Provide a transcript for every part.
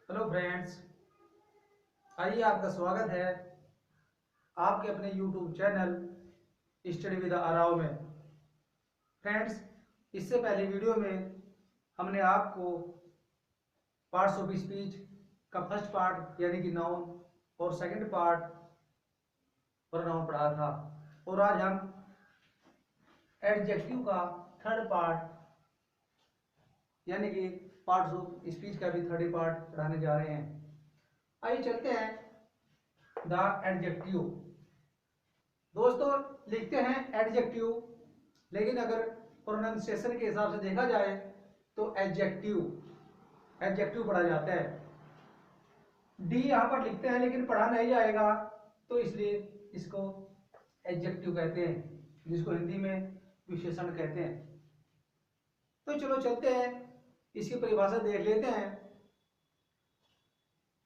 Hello friends, आइए आपका स्वागत है आपके अपने YouTube चैनल स्टडी विद आराव में। फ्रेंड्स, इससे पहले वीडियो में हमने आपको पार्ट्स ऑफ स्पीच का फर्स्ट पार्ट यानी कि नाउन और सेकंड पार्ट प्रोनाउन पढ़ा था, और आज हम एडजेक्टिव का थर्ड पार्ट यानी कि पार्ट्स ऑफ स्पीच का भी थर्ड पार्ट पढ़ाने जा रहे हैं। आइए चलते हैं द एडजेक्टिव। दोस्तों, लिखते हैं एडजेक्टिव, लेकिन अगर प्रोनाउंसिएशन के हिसाब से देखा जाए तो एडजेक्टिव पढ़ा जाता है। डी यहाँ पर लिखते हैं लेकिन पढ़ा नहीं जाएगा, तो इसलिए इसको एडजेक्टिव कहते हैं, जिसको हिंदी में विशेषण कहते हैं। तो चलो चलते हैं, इसकी परिभाषा देख लेते हैं।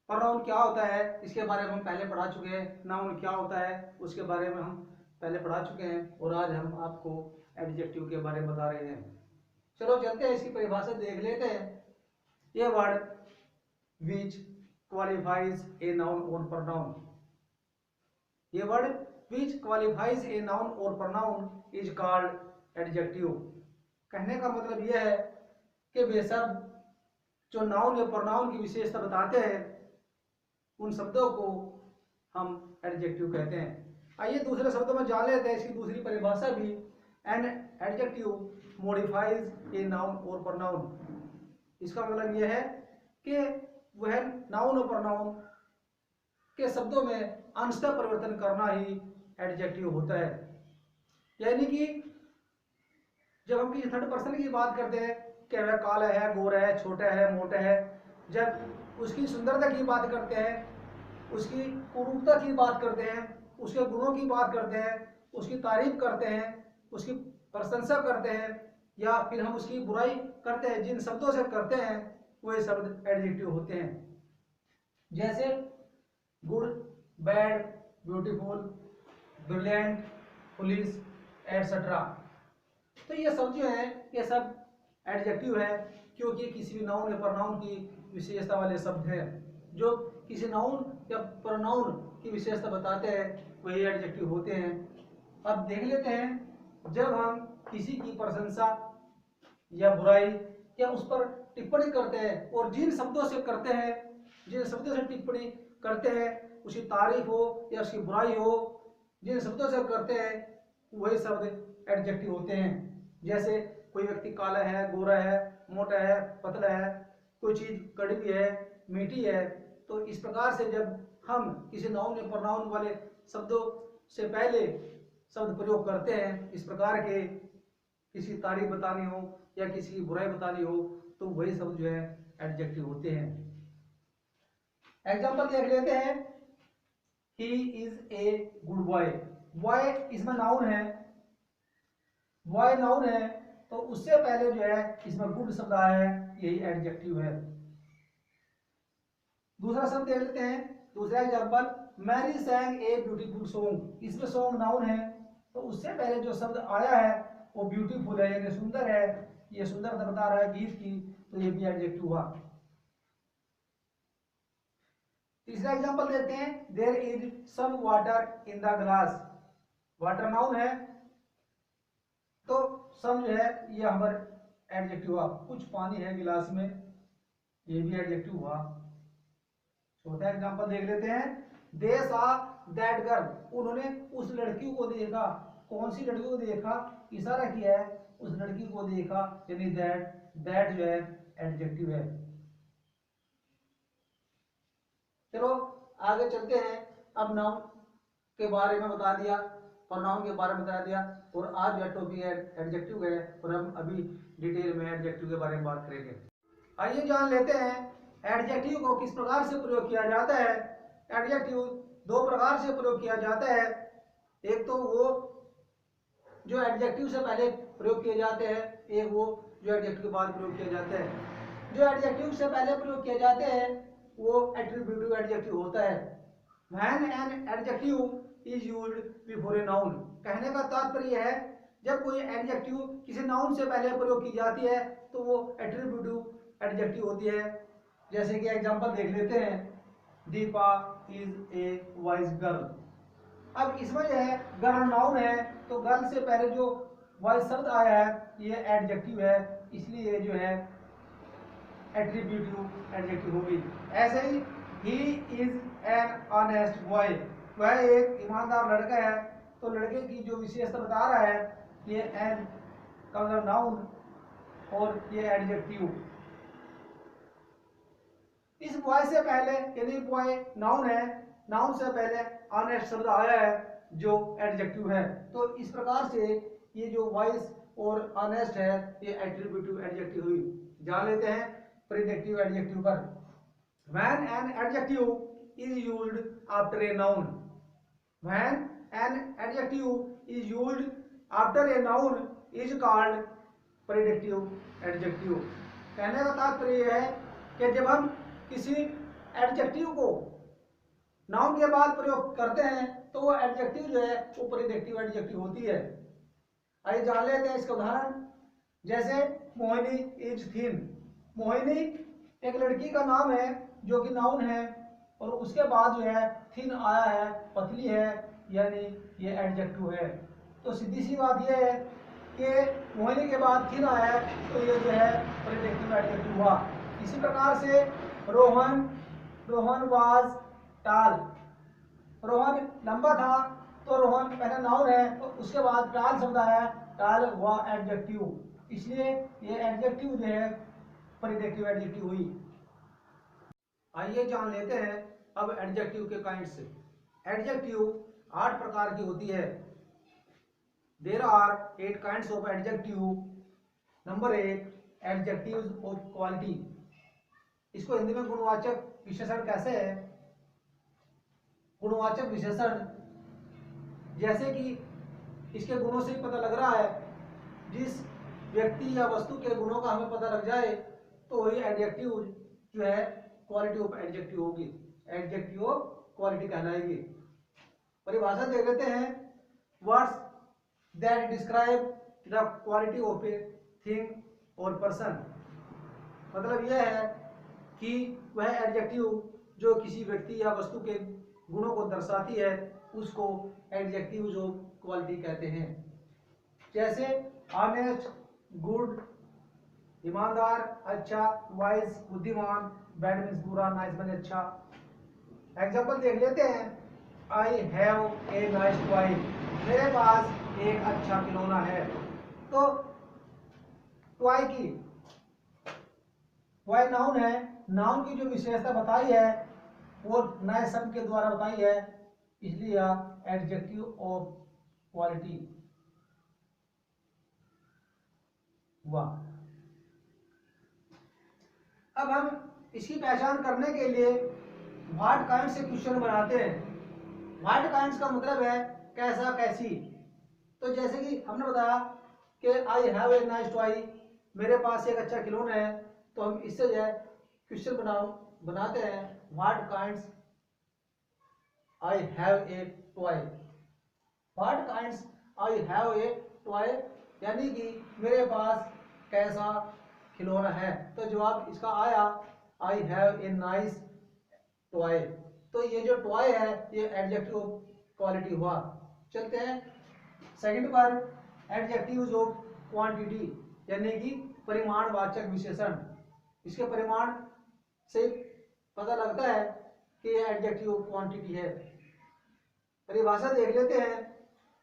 प्रोनाउन क्या होता है इसके बारे में हम पहले पढ़ा चुके हैं, नाउन क्या होता है उसके बारे में हम पहले पढ़ा चुके हैं, और आज हम आपको एडजेक्टिव के बारे में बता रहे हैं। चलो चलते हैं, इसकी परिभाषा देख लेते हैं। ये word which qualifies a noun और प्रोनाउन, ये word which qualifies a noun और प्रोनाउन इज कॉल्ड एडजेक्टिव। कहने का मतलब यह है कि वे शब्द जो नाउन या प्रोनाउन की विशेषता बताते हैं, उन शब्दों को हम एडजेक्टिव कहते हैं। आइए दूसरे शब्दों में जान लेते हैं इसकी दूसरी परिभाषा भी। An adjective modifies a noun और प्रोनाउन। इसका मतलब यह है कि वह नाउन और प्रोनाउन के शब्दों में अंशतः परिवर्तन करना ही एडजेक्टिव होता है। यानी कि जब हम किसी थर्ड पर्सन की बात करते हैं कि वह काला है, गोरा है, छोटा है, मोटा है, जब उसकी सुंदरता की बात करते हैं, उसकी कुरूपता की बात करते हैं, उसके गुणों की बात करते हैं, उसकी तारीफ करते हैं, उसकी प्रशंसा करते हैं, या फिर हम उसकी बुराई करते हैं, जिन शब्दों से करते हैं वो शब्द एडजेक्टिव होते हैं। जैसे good, bad, beautiful, brilliant, police etcetera. तो ये सब जो है ये सब एडजेक्टिव है, क्योंकि किसी भी नाउन या प्रोनाउन की विशेषता वाले शब्द हैं। जो किसी नाउन या प्रोनाउन की विशेषता बताते हैं वही एडजेक्टिव होते हैं। अब देख लेते हैं, जब हम किसी की प्रशंसा या बुराई या उस पर टिप्पणी करते हैं, और जिन शब्दों से करते हैं, जिन शब्दों से टिप्पणी करते हैं, उसकी तारीफ हो या उसकी बुराई हो, जिन शब्दों से करते हैं वही शब्द एडजेक्टिव होते हैं। जैसे कोई व्यक्ति काला है, गोरा है, मोटा है, पतला है, कोई चीज कड़वी है, मीठी है, तो इस प्रकार से जब हम किसी नाउन या प्रोनाउन वाले शब्दों से पहले शब्द प्रयोग करते हैं, इस प्रकार के किसी तारीफ बतानी हो या किसी की बुराई बतानी हो, तो वही शब्द जो है एडजेक्टिव होते हैं। एग्जाम्पल देख लेते हैं। He is a good boy. Boy इसमें नाउन है, बॉय नाउन है, तो उससे पहले जो है इसमें गुड शब्द आया है, यही एडजेक्टिव है। दूसरा शब्द देख लेते हैं, दूसरा example. Mary sang a beautiful song. इसमें सॉन्ग नाउन है, तो उससे पहले जो शब्द आया है वो ब्यूटीफुल है, यानी सुंदर है, ये सुंदरता बता रहा है गीत की, तो ये भी एडजेक्टिव हुआ। तीसरा एग्जांपल देते हैं। There is some water in the glass. Water noun है, तो सम जो है ये हमारा एडजेक्टिव हुआ, कुछ पानी है गिलास में, ये भी एडजेक्टिव हुआ। चौथा एग्जांपल देख लेते हैं। दे सा दैट गर्ल। उन्होंने उस लड़की को देखा। कौन सी लड़की को देखा? इशारा किया है, उस लड़की को देखा, यानी दैट। दैट जो है एडजेक्टिव है। चलो आगे चलते हैं। अब नाउन के बारे में बता दिया, प्रोनाउन के बारे में बता दिया, और आज जो टॉपिक है एडजेक्टिव है, और हम अभी डिटेल में एडजेक्टिव के बारे में बात करेंगे। आइए जान लेते हैं एडजेक्टिव को किस प्रकार से प्रयोग किया जाता है। एडजेक्टिव दो प्रकार से प्रयोग किया जाता है। एक तो वो जो एडजेक्टिव से पहले प्रयोग किए जाते हैं, एक वो जो एडजेक्टिव के बाद प्रयोग किया जाता है। जो एडजेक्टिव से पहले प्रयोग किए जाते हैं वो एट्रीब्यूटिव एडजेक्टिव होता है। When an adjective is used before a noun. कहने का तात्पर्य है, जब कोई एडजेक्टिव किसी नाउन से पहले प्रयोग की जाती है तो वो एट्रीब्यूटिव एडजेक्टिव होती है। जैसे कि एग्जांपल देख लेते हैं, Deepa is a wise girl. अब इसमें जो है गर्ल नाउन है, तो गर्ल से पहले जो वाइज शब्द आया है ये एडजेक्टिव है, इसलिए ये जो है एट्रीब्यूटिव एडजेक्टिव होगी। ऐसे he is an honest boy, वह एक ईमानदार लड़का है, तो लड़के की जो विशेषता बता रहा है ये एन का मतलब नाउन और ये एडजेक्टिव। इस बॉय से पहले, यदि बॉय नाउन है, नाउन से पहले ऑनेस्ट शब्द आया है जो एडजेक्टिव है, तो इस प्रकार से ये जो वॉइस और ऑनेस्ट है ये एट्रीब्यूटिव एडजेक्टिव हुई। जान लेते हैं प्रीडिक्टिव एडजेक्टिव पर। When an adjective is used after a noun, when an adjective is used after a noun is called predictive adjective। कहने का तात्पर्य यह है कि जब हम किसी एडजेक्टिव को नाउन के बाद प्रयोग करते हैं तो वो एडजेक्टिव जो है वो प्रीडिक्टिव एडजेक्टिव होती है। आइए जान लेते हैं इसका उदाहरण। जैसे मोहिनी इज थिन, मोहिनी एक लड़की का नाम है जो कि नाउन है, और उसके बाद जो है थिन आया है, पतली है, यानी ये एडजेक्टिव है। तो सीधी सी बात ये है कि मोहिनी के बाद थिन आया है, तो ये जो है प्रीडिक्टिव एडजेक्टिव हुआ। इसी प्रकार से रोहन वाज टाल, रोहन लंबा था, तो रोहन पहले नाउन है, तो उसके बाद टाल शब्द आया, टाल हुआ एडजेक्टिव, इसलिए ये एडजेक्टिव जो है प्रीडिक्टिव एडजेक्टिव हुई। आइए जान लेते हैं अब एडजेक्टिव के काइंड्स। एडजेक्टिव 8 प्रकार की होती है। There are 8 kinds of adjective. Number 1, adjectives of quality. इसको हिंदी में गुणवाचक विशेषण कैसे है? गुणवाचक विशेषण जैसे कि इसके गुणों से पता लग रहा है, जिस व्यक्ति या वस्तु के गुणों का हमें पता लग जाए तो वही एडजेक्टिव जो है क्वालिटी ऑफ एडजेक्टिव होगी, एडजेक्टिव ऑफ क्वालिटी कहलाएगी। परिभाषा देख लेते हैं। Words that describe the quality of a thing और पर्सन। मतलब यह है कि वह एडजेक्टिव जो किसी व्यक्ति या वस्तु के गुणों को दर्शाती है उसको एडजेक्टिव ऑफ क्वालिटी कहते हैं। जैसे ऑनेस्ट, गुड, ईमानदार, अच्छा, वाइज, बुद्धिमान, बैड मीन्स बुरा, नाइस मीन्स अच्छा। एग्जाम्पल देख लेते हैं। I have a nice toy, मेरे पास एक अच्छा खिलौना है। तो टॉय की, टॉय नाउन है, नाउन की जो विशेषता बताई है वो नए शब्द के द्वारा बताई है, इसलिए एडजेक्टिव ऑफ क्वालिटी हुआ। अब हम इसकी पहचान करने के लिए व्हाट काइंड से क्वेश्चन बनाते हैं। व्हाट काइंड्स का मतलब है कैसा, कैसी। तो जैसे कि हमने बताया कि I have a nice toy, मेरे पास एक अच्छा खिलौना है, तो हम इससे जो है क्वेश्चन बनाते हैं what kinds I have a toy. What kinds I have a toy यानी कि मेरे पास कैसा खिलौना है। तो जवाब इसका आया I have a nice toy. तो ये जो टॉय है ये एडजेक्टिव ऑफ क्वालिटी हुआ। चलते हैं सेकंड पर, एडजेक्टिव्स ऑफ क्वांटिटी यानी कि परिमाणवाचक विशेषण। इसके परिमाण से पता लगता है कि ये एडजेक्टिव ऑफ क्वांटिटी है। परिभाषा देख लेते हैं।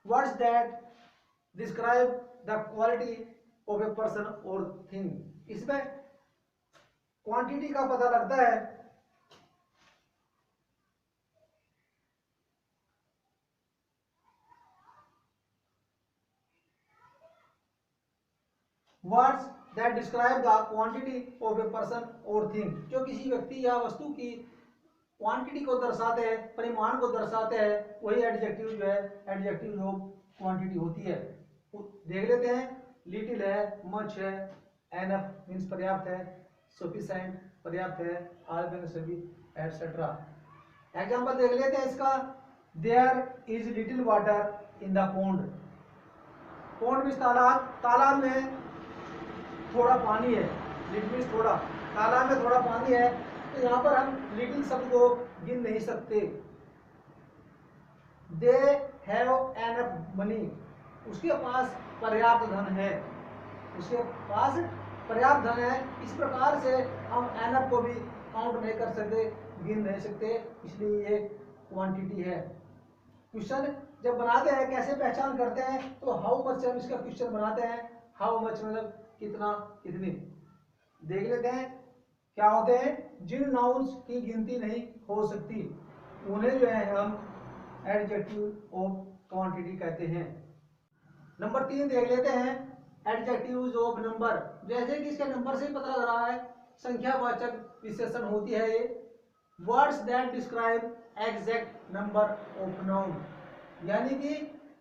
Words that describe the quality of a person और थिंग। इसमें क्वांटिटी का पता लगता है। Words that describe the quantity of a person और थिंग, जो किसी व्यक्ति या वस्तु की क्वांटिटी को दर्शाते हैं, परिमाण को दर्शाते हैं, वही एडजेक्टिव जो है एडजेक्टिव ऑफ क्वांटिटी होती है। देख लेते हैं। लिटिल है, मच है, एनफ मीन्स पर्याप्त है, सफिशिएंट पर्याप्त है, ऑल में सभी एटसेट्रा। एग्जांपल देख लेते हैं इसका। There is little water in the pond. Pond means तालाब, तालाब में थोड़ा पानी है, लिटिल मीन्स थोड़ा, तालाब में थोड़ा पानी है, तो यहाँ पर हम लिटिल शब्द को गिन नहीं सकते। दे हैव एनफ मनी, उसके पास पर्याप्त धन है, उसके पास पर्याप्त धन है। इस प्रकार से हम एनफ को भी काउंट नहीं कर सकते, गिन नहीं सकते, इसलिए ये क्वांटिटी है। क्वेश्चन जब बनाते हैं कैसे पहचान करते हैं, तो हाउ मच हम इसका क्वेश्चन बनाते हैं। हाउ मच मतलब कितना, कितनी। देख लेते हैं क्या होते हैं। जिन नाउन्स की गिनती नहीं हो सकती उन्हें जो है हम एडजेक्टिव ऑफ क्वांटिटी कहते हैं। नंबर 3 देख लेते हैं, एडजेक्टिव्स ऑफ नंबर। जैसे कि इसके नंबर से ही पता लग रहा है, संख्यावाचक विशेषण होती है ये। Words that describe exact number of noun, यानी कि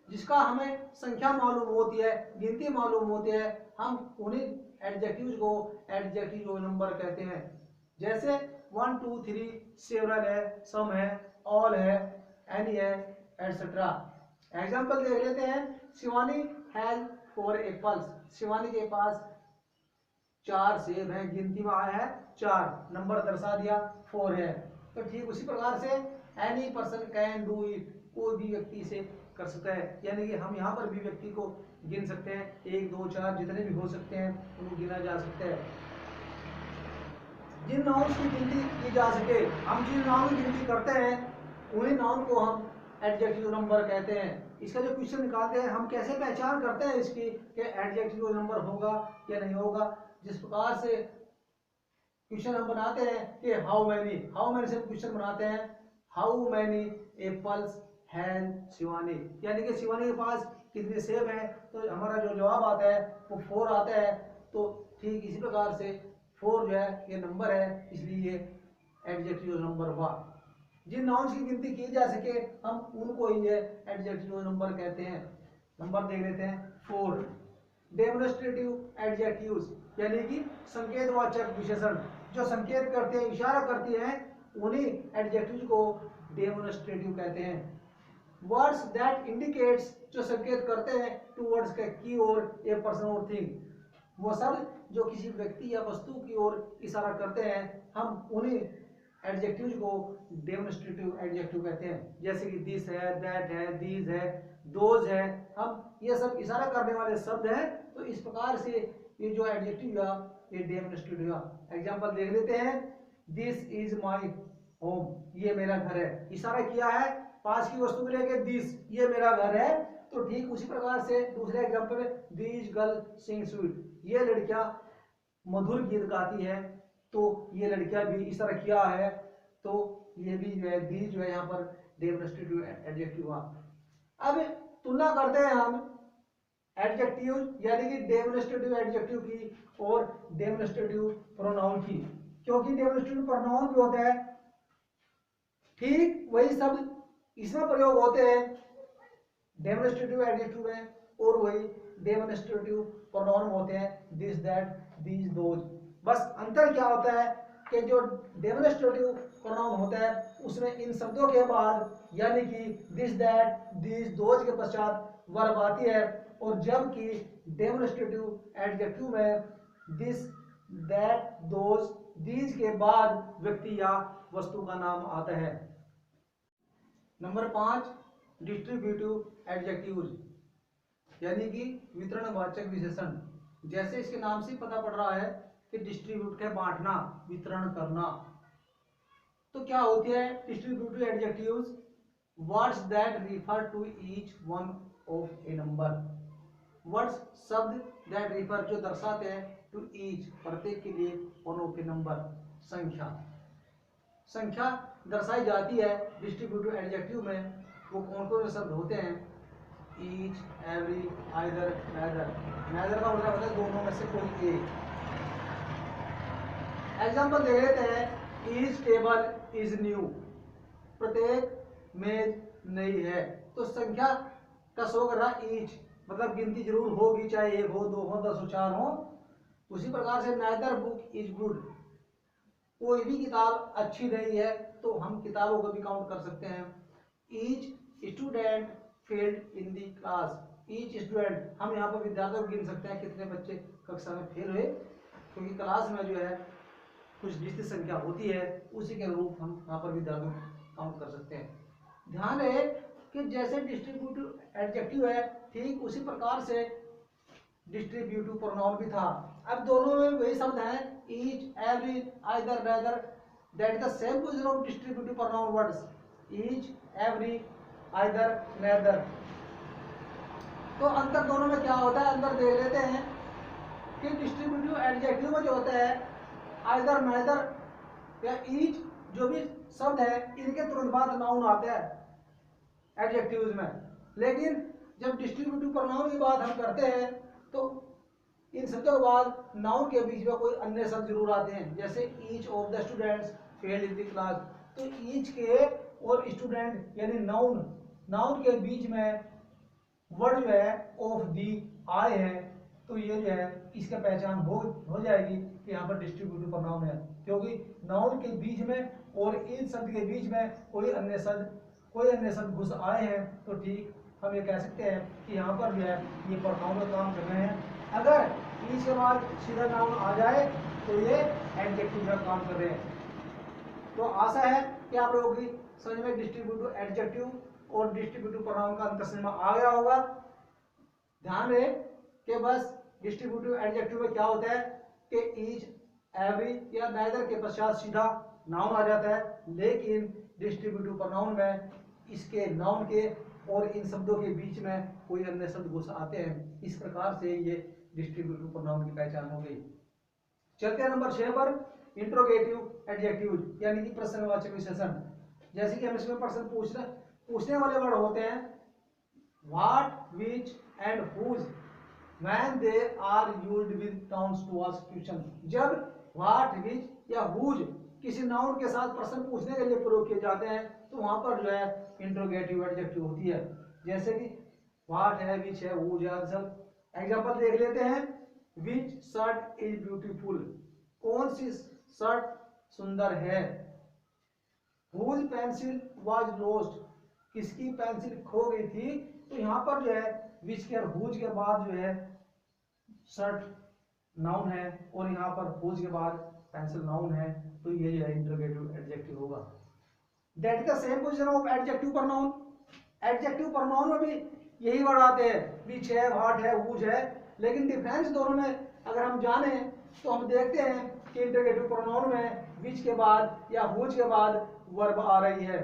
जिसका हमें संख्या मालूम होती है, गिनती मालूम होती है, हम उन्हीं एडजेक्टिव्स को एडजेक्टिव ऑफ नंबर कहते हैं। जैसे 1 2 3 सेवरल है, सम है, ऑल है, एनी है, एटसेट्रा। एग्जाम्पल देख लेते हैं। शिवानी हैज 4 एप्पल्स, शिवानी के पास 4 सेब हैं, गिनती में आया है 4, नंबर दर्शा दिया 4 है। तो ठीक उसी प्रकार से any person can do it, कोई भी व्यक्ति इसे कर सकता है, यानी कि हम यहाँ पर भी व्यक्ति को गिन सकते हैं, 1 2 4 जितने भी हो सकते हैं उनको गिना जा सकता है। जिन नाउन्स की गिनती की जा सके, हम जिन नाउन की गिनती करते हैं उन्हीं नाउन को हम एडजेक्टिव नंबर कहते हैं। इसका जो क्वेश्चन निकालते हैं, हम कैसे पहचान करते हैं इसकी कि एडजेक्टिव नंबर होगा या नहीं होगा। जिस प्रकार से क्वेश्चन हम बनाते हैं कि हाउ मैनी से क्वेश्चन बनाते हैं, how many apples has Shivani, यानी कि शिवानी के पास कितने सेब हैं, तो हमारा जो जवाब आता है वो 4 आता है। तो ठीक इसी प्रकार से 4 जो है ये नंबर है, इसलिए ये एडजेक्टिव नंबर हुआ। जिन नाउन्स की गिनती की जा सके हम उनको ही ये एडजेक्टिव नंबर कहते हैं। नंबर देख लेते हैं 4। डेमोन्स्ट्रेटिव एडजेक्टिव्स, यानी कि संकेतवाचक विशेषण, जो संकेत करते हैं, इशारा करती हैं, उन्हीं एडजेक्टिव्स को डेमोन्स्ट्रेटिव कहते हैं। वर्ड्स दैट इंडिकेट्स, जो संकेत करते हैं टूवर्ड्स के की ओर, ए पर्सन और थिंग, वो सब जो किसी व्यक्ति या वस्तु की ओर इशारा करते हैं, हम उन्हीं एडजेक्टिव्स को डेमोन्स्ट्रेटिव एडजेक्टिव कहते हैं। जैसे कि दिस है, दैट है, दीज है, दोज है, हम ये सब इशारा करने वाले शब्द हैं। तो इस प्रकार से ये जो एडजेक्टिव हुआ ये डेमोन्स्ट्रेटिव हुआ। एग्जांपल देख लेते हैं। दिस इज माय होम, ये मेरा घर है, इशारा किया है पास की वस्तु को लेकर, दिस ये मेरा घर है। तो ठीक उसी प्रकार से दूसरे एग्जांपल में, दीज गर्ल सिंग स्वीट, ये लड़कियां मधुर गीत गाती है, तो ये लड़कियां भी इशारा किया है, तो ये भी जो है दीज जो है यहाँ पर डेमोन्स्ट्रेटिव एडजेक्टिव हुआ। अब तुलना करते हैं हम एडजेक्टिव यानी कि डेमोन्स्ट्रेटिव एडजेक्टिव की और डेमोन्स्ट्रेटिव प्रोनाउन की, क्योंकि डेमोन्स्ट्रेटिव प्रोनाउन भी होता है, ठीक वही शब्द इसमें प्रयोग होते हैं डेमोन्स्ट्रेटिव एडजेक्टिव में, और वही डेमोन्स्ट्रेटिव प्रोनाउन होते हैं दिस दैट दीज दोज। बस अंतर क्या होता है कि जो डेमोन्स्ट्रेटिव प्रोनाउन होता है उसमें इन शब्दों के बाद यानी कि दिस दैट दीज दोज के पश्चात वर्ब आती है, और जबकि डेमोन्स्ट्रेटिव एडजेक्टिव में दिस दैट दोज दीज के बाद व्यक्ति या वस्तु का नाम आता है। नंबर 5, डिस्ट्रीब्यूटिव एडजेक्टिव्स, यानी कि वितरणवाचक विशेषण। जैसे इसके नाम से पता पड़ रहा है कि डिस्ट्रीब्यूट के बांटना, वितरण करना। तो क्या होती है distributive adjectives? Words that refer to each one of a number, words शब्द दैट रिफर जो दर्शाते हैं टू ईच प्रत्येक के लिए, वन ऑफ ए नंबर संख्या, संख्या दर्शाई जाती है डिस्ट्रीब्यूटिव एडजेक्टिव में। वो कौन कौन से शब्द होते हैं? Each, every, either, neither. Neither का मतलब होता है दोनों में से कोई एक। एग्जांपल दे लेते हैं। ईच टेबल इज न्यू, प्रत्येक मेज नई है। तो संख्या का शो कर रहा ईच, मतलब गिनती जरूर होगी, चाहे 1 हो, 2 हो, 10 हो, 4 हो। उसी प्रकार से नेदर बुक इज गुड, कोई भी किताब अच्छी नहीं है, तो हम किताबों को भी काउंट कर सकते हैं। Each student failed in the class, each student, हम यहाँ पर विद्यार्थियों को गिन सकते हैं कितने बच्चे कक्षा में फेल हुए, क्योंकि क्लास में जो है कुछ निश्चित संख्या होती है, उसी के अनुरूप हम यहाँ पर भी वैल्यू काउंट कर सकते हैं। ध्यान रहे कि जैसे डिस्ट्रीब्यूटिव एडजेक्टिव है, ठीक उसी प्रकार से डिस्ट्रीब्यूटिव प्रोनाउन भी था। अब दोनों में वही शब्द है, each, every, either, neither, that is the same position of distributive pronoun words, each, every, either, neither. तो अंतर दोनों में क्या होता है, अंदर देख लेते हैं कि डिस्ट्रीब्यूटिव एडजेक्टिव में जो होता है आइदर, नेदर या ईच जो भी शब्द है, इनके तुरंत बाद नाउन आता है एडजेक्टिव्स में। लेकिन जब डिस्ट्रीब्यूटिव प्रोनाउन की बात हम करते हैं तो इन शब्दों के बाद नाउन के बीच में कोई अन्य शब्द जरूर आते हैं, जैसे each of the students failed in the class. तो ईच के और स्टूडेंट यानी नाउन के बीच में वर्ड जो है ऑफ दी आए हैं, तो ये जो है इसका पहचान हो जाएगी कि यहाँ पर डिस्ट्रीब्यूटिव प्रोनाउन है, क्योंकि नाउन के बीच में और इन शब्द के बीच में कोई अन्य शब्द घुस आए हैं, तो ठीक हम ये कह सकते हैं कि यहाँ पर जो है ये प्रोनाउन का काम कर रहे हैं। अगर ईच के बाद सीधा नाउन आ जाए तो ये एडजेक्टिव का काम कर रहे हैं। तो आशा है कि आप लोगों की समझ में डिस्ट्रीब्यूटिव एडजेक्टिव और डिस्ट्रीब्यूटिव प्रोनाउन का अंतर समझ में आ गया होगा। ध्यान रहे कि बस डिस्ट्रीब्यूटिव एडजेक्टिव में क्या होता है कि ईच, एवरी या नाइदर के पश्चात सीधा नाउन आ जाता है, लेकिन डिस्ट्रीब्यूटिव प्रोनाउन में इसके नाउन के और इन शब्दों के बीच में कोई अन्य शब्द घुस आते हैं। इस प्रकार से ये डिस्ट्रीब्यूटिव प्रोनाउन की पहचान हो गई। चलते हैं नंबर 6 पर, इंट्रोगेटिव एडजेक्टिव यानी कि प्रश्नवाचक विशेषण। जैसे कि हम इसमें प्रश्न पूछने वाले वर्ड होते हैं what, which and whose when they are used with nouns to ask question. जब व्हाट, विच या हुज किसी नाउन के साथ प्रश्न पूछने के लिए प्रयोग किए जाते हैं तो वहां पर जो है इंट्रोगेटिव एडजेक्टिव होती है। जैसे कि व्हाट है, विच है, हुज है, सब एग्जांपल देख लेते हैं। विच शर्ट इज ब्यूटीफुल, कौन सी शर्ट सुंदर है। हुज पेंसिल वाज लॉस्ट, किसकी पेंसिल खो गई थी। तो यहाँ पर जो है विच के और हुज के बाद जो है शर्ट नाउन है और यहाँ पर हुज के बाद पेंसिल नाउन है, तो ये जो है इंट्रोगेटिव एडजेक्टिव होगा। That is the same position of adjective pronoun. Adjective pronoun में भी यही वर्ड आते हैं, विच है, व्हाट है, हुज है, लेकिन डिफरेंस दोनों में अगर हम जाने तो हम देखते हैं कि इंट्रोगेटिव प्रोनाउन में विच के बाद या हुज के बाद वर्ब आ रही है,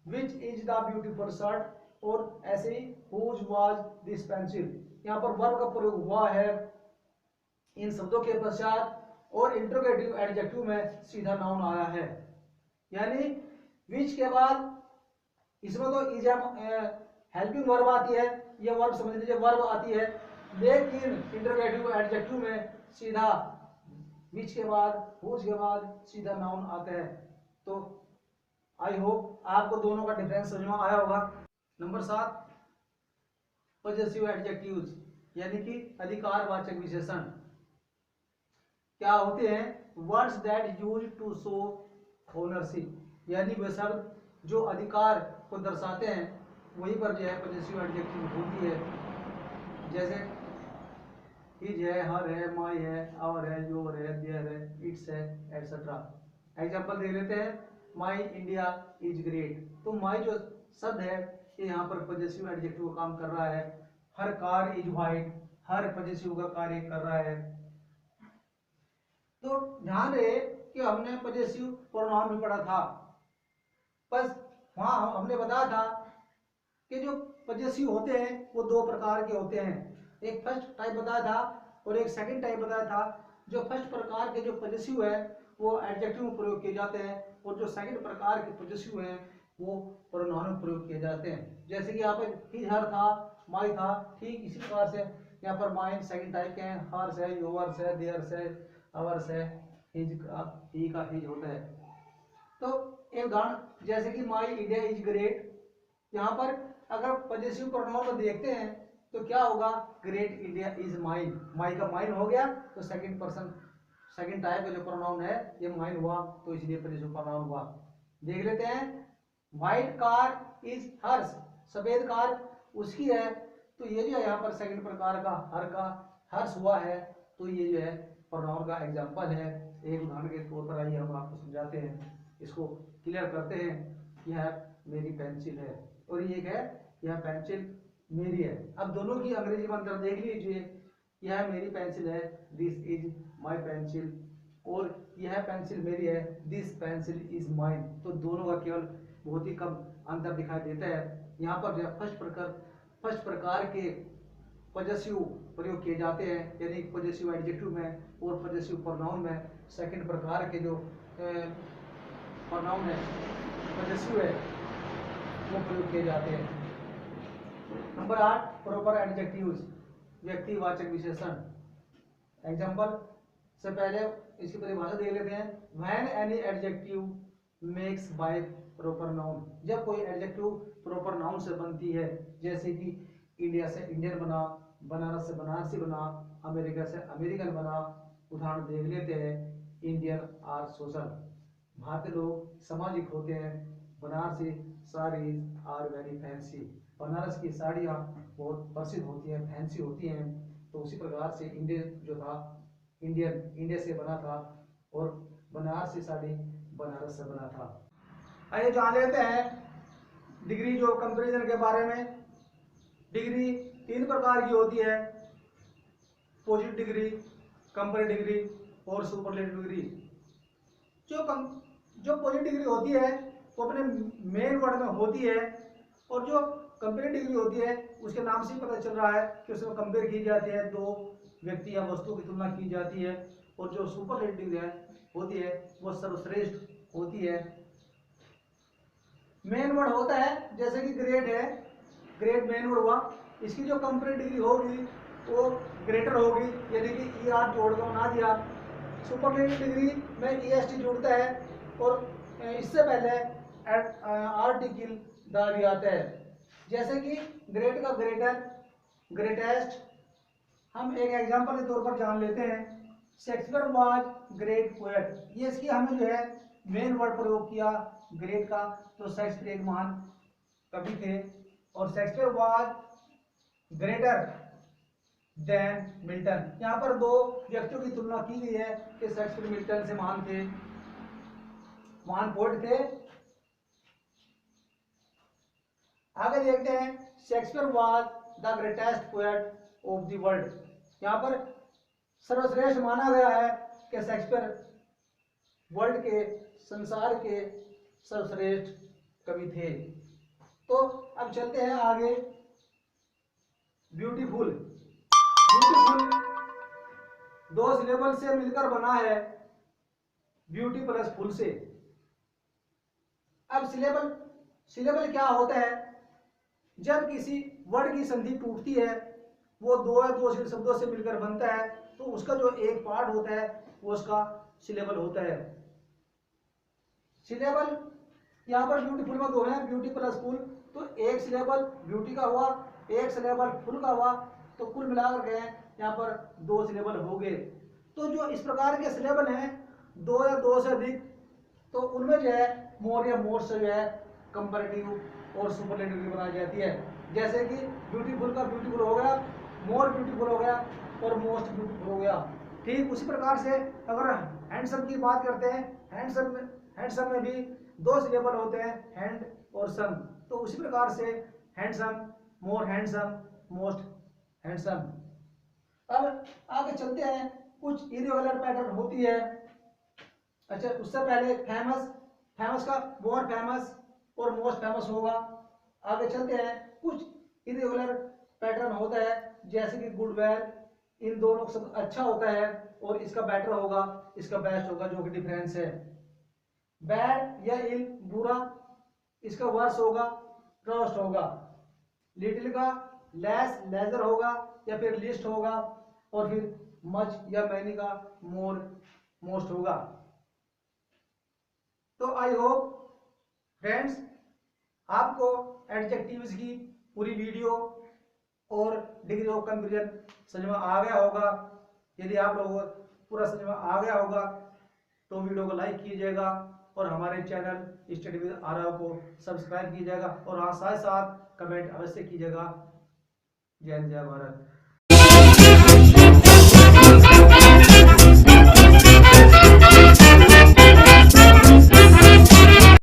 which is the beautiful shirt, और ऐसे ही हुज वाज दिस पेंसिल। यहाँ पर वर्ब का प्रयोग हुआ है इन शब्दों के पश्चात और इंट्रोगेटिव एडजेक्टिव में सीधा नाउन आया है। यानी विच के बाद इसमें तो इज हेल्पिंग वर्ब आती है, ये वर्ब समझ लीजिए वर्ब आती है, लेकिन इंट्रोगेटिव एडजेक्टिव में सीधा विच के बाद, हुज के बाद सीधा नाउन आता है। तो आई होप आपको दोनों का डिफरेंस समझ में आया होगा। नंबर 7, पॉजेसिव एडजेक्टिव्स यानी कि अधिकारवाचक विशेषण। क्या होते हैं, words that use to show ownership, यानी वे शब्द जो अधिकार को दर्शाते हैं, वही पर जो है पॉजेसिव एडजेक्टिव होती है। जैसे हिज है, हर है, माई है, आवर है, योर है, देयर है, इट्स है, एटसेट्रा। एग्जांपल दे लेते हैं, माई इंडिया इज ग्रेट। तो माई जो शब्द है ये यहाँ पर पॉजेसिव एडजेक्टिव का काम कर रहा है। Her car is white, her possessive का कार्य कर रहा है। तो ध्यान रहे कि हमने पॉजेसिव प्रोनाउन भी पढ़ा था, बस वहां हमने बताया था कि जो पॉजेसिव होते हैं वो 2 प्रकार के होते हैं। एक फर्स्ट टाइप बताया था और एक सेकंड टाइप बताया था। जो फर्स्ट प्रकार के जो पॉजेसिव है वो एडजेक्टिव में प्रयोग किए जाते हैं, और जो सेकंड प्रकार के पॉजेसिव हैं वो प्रोनाउन में प्रयोग किए जाते हैं। जैसे कि यहाँ पर हिज, हर था, माई था, ठीक इसी प्रकार से यहाँ पर माइन सेकंड टाइप के हैं, हर्स है, योवर्स है, देयर्स है, अवर्स है, हिज का हिज होता है। तो एक उदाहरण जैसे कि माई इंडिया इज ग्रेट, यहाँ पर अगर पॉजेसिव प्रोनाउन को देखते हैं तो क्या होगा, ग्रेट इंडिया इज माइन, माई का माइन हो गया तो सेकंड पर्सन सेकंड टाइप का जो प्रोनाउन है ये माइन हुआ, तो इसलिए पॉजेसिव प्रोनाउन हुआ। देख लेते हैं, व्हाइट कार इज हर्स, सफेद कार उसकी है, तो ये जो है यहाँ पर सेकंड प्रकार का हर का हर्ष हुआ है, तो ये जो है प्रोनाउन का एग्जांपल है। एक उदाहरण के तौर पर आइए हम आपको समझाते हैं, इसको क्लियर करते हैं। यह मेरी पेंसिल है और ये है यह पेंसिल मेरी है। अब दोनों की अंग्रेजी में अंतर देख लीजिए। यह मेरी पेंसिल है, दिस इज माय पेंसिल, और यह पेंसिल मेरी है, दिस पेंसिल इज माइन। तो दोनों का केवल बहुत ही कम अंतर दिखाई देता है। यहाँ पर फर्स्ट प्रकार के पॉजेसिव प्रयोग किए जाते हैं, यानी पॉजेसिव एडजेक्टिव में और पॉजेसिव प्रोनाउन में। सेकंड प्रकार के जो प्रोनाउन है पॉजेसिव है वो प्रयोग किए जाते हैं। नंबर 8 प्रॉपर एडजेक्टिव्स, व्यक्तिवाचक विशेषण। एग्जांपल से पहले इसकी परिभाषा देख लेते हैं। When any adjective makes by proper noun, जब कोई एडजेक्टिव प्रॉपर नाउन से बनती है, जैसे कि इंडिया से इंडियन बना, बनारस से बनारसी बना, अमेरिका से अमेरिकन बना। उदाहरण देख लेते हैं, इंडियन आर सोशल, भारतीय लोग सामाजिक होते हैं। Banarasi saris are very fancy, Banaras की साड़ियाँ बहुत प्रसिद्ध होती हैं, फैंसी होती हैं। तो उसी प्रकार से इंडियन जो था, इंडियन इंडिया से बना था, और बनारसी साड़ी बनारस से बना था। आइए जान लेते हैं डिग्रीज ऑफ कंपैरिजन के बारे में। डिग्री 3 प्रकार की होती है, पॉजिटिव डिग्री, कंपैरेटिव डिग्री और सुपरलेटिव डिग्री। जो पॉजिटिव डिग्री होती है वो अपने मेन वर्ड में होती है, और जो कंपैरेटिव डिग्री होती है उसके नाम से ही पता चल रहा है कि उसमें कंपेयर की जाती है, दो व्यक्ति या वस्तु की तुलना की जाती है। और जो सुपरलेटिव डिग्री होती है वो सर्वश्रेष्ठ होती है। मेन वर्ड होता है, जैसे कि ग्रेट है, ग्रेट मेन वर्ड हुआ। इसकी जो कंपैरेटिव डिग्री होगी वो ग्रेटर होगी, यानी कि ई आर जोड़ दो ना दिया। सुपरलेटिव डिग्री में ई एस टी जुड़ता है, और इससे पहले आर्टिकल द भी आता है। जैसे कि ग्रेट का ग्रेटर, ग्रेटेस्ट। हम एक एग्जांपल के तौर पर जान लेते हैं। शेक्सपियर वाज ग्रेट पोएट, ये इसकी हमें जो है मेन वर्ड प्रयोग किया ग्रेट का। तो शेक्सपियर एक महान कवि थे, और Shakespeare was greater than Milton. यहाँ पर दो व्यक्तियों की तुलना की गई है कि शेक्सपियर मिल्टन से महान थे, महान पोएट थे। आगे देखते हैं, Shakespeare was the greatest poet of the world. यहाँ पर सर्वश्रेष्ठ माना गया है कि शेक्सपियर वर्ल्ड के, संसार के सर्वश्रेष्ठ कवि थे। तो अब चलते हैं आगे। ब्यूटीफुल, ब्यूटीफुल दो सिलेबल से मिलकर बना है, ब्यूटी प्लस फुल से। अब सिलेबल क्या होता है? जब किसी वर्ड की संधि टूटती है, वो दो या दो शब्दों से मिलकर बनता है, तो उसका जो एक पार्ट होता है वो उसका सिलेबल होता है। सिलेबल यहाँ पर ब्यूटीफुल में दो है, ब्यूटी प्लस फुल। तो एक सिलेबल ब्यूटी का हुआ, एक सिलेबल फुल का हुआ, तो कुल मिलाकर के यहाँ पर दो सिलेबल हो गए। तो जो इस प्रकार के सिलेबल हैं, दो या दो से अधिक, तो उनमें जो है मोर या मोस्ट से जो है कंपैरेटिव और सुपरलेटिव बनाई जाती है। जैसे कि ब्यूटीफुल का ब्यूटीफुल हो गया, मोर ब्यूटीफुल हो गया, और मोस्ट ब्यूटीफुल हो गया। ठीक उसी प्रकार से अगर हैंडसम की बात करते हैं, हैंडसम में भी दो सिलेबल होते हैं, हैंड और सम। तो उसी प्रकार से हैंडसम, मोर हैंडसम, मोस्ट हैंडसम। अब आगे चलते हैं, कुछ इरेगुलर पैटर्न होती है। अच्छा, उससे पहले फेमस का मोर फेमस और मोस्ट फेमस होगा। आगे चलते हैं, कुछ इरेगुलर पैटर्न होता है, जैसे कि गुड वेल, इन दोनों सब अच्छा होता है, और इसका बेटर होगा, इसका बेस्ट होगा, जो कि डिफरेंस है। बैड या इल बुरा, इसका वर्स होगा, ट्रस्ट होगा। लिटिल का लेस लेजर होगा, या फिर लिस्ट होगा, और फिर मच या मैनी का मोर मोस्ट होगा। तो आई होप फ्रेंड्स आपको एडजेक्टिव्स की पूरी वीडियो और डिग्री ऑफ कंपैरिजन समझ में आ गया होगा। यदि आप लोगों को पूरा समझ में आ गया होगा तो वीडियो को लाइक कीजिएगा, और हमारे चैनल स्टडी विद आरव को सब्सक्राइब कीजिएगा, और हाँ साथ साथ कमेंट अवश्य कीजिएगा। जय हिंद, जय भारत।